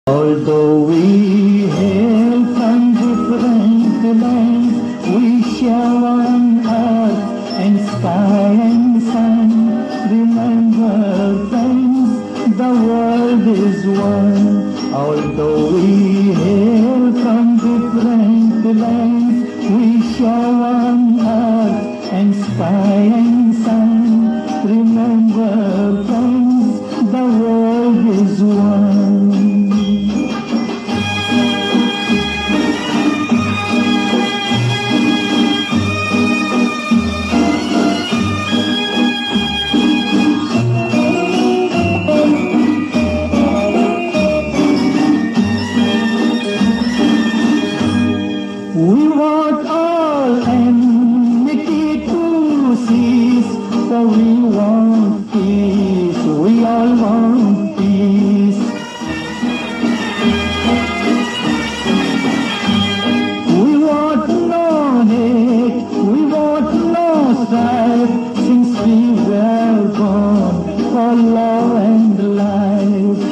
Although we hail from different lands, we share one earth and sky and sun. Remember, friends, the world is one. Although we hail from different lands, we share one earth and sky and sun. Remember, friends, the world is one. We want all enmity to cease, for we want peace, we all want peace. We want no hate, we want no strife, since we were born for love and life.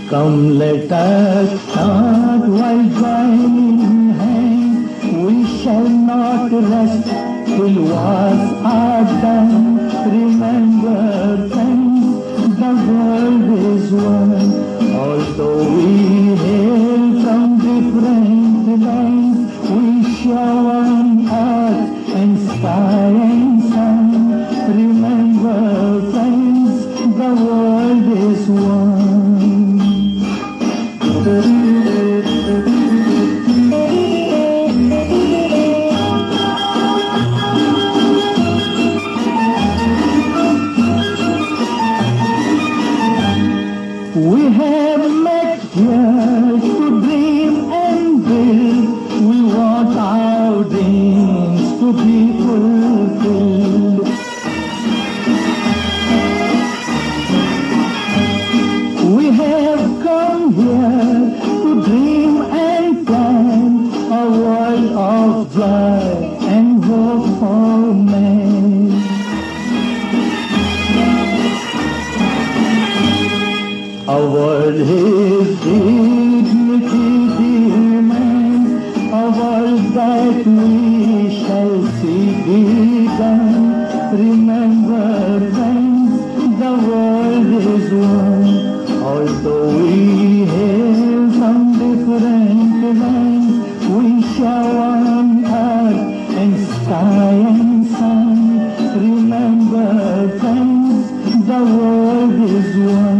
Come, let us start while joining hands. We shall not rest till wars are done. Remember, friends, the world is one. Although we hail from different lands, we share one earth and sky and sun. Remember, friends, the world is one. We have met here to dream and build. We want our dreams to be fulfilled. We have come here to dream and plan a world of joy and hope for man. A world his dignity demands, a world that we shall see begun. Remember, friends, the world is one. Although we hail from different lands, we share one earth and sky and sun. Remember, friends, the world is one.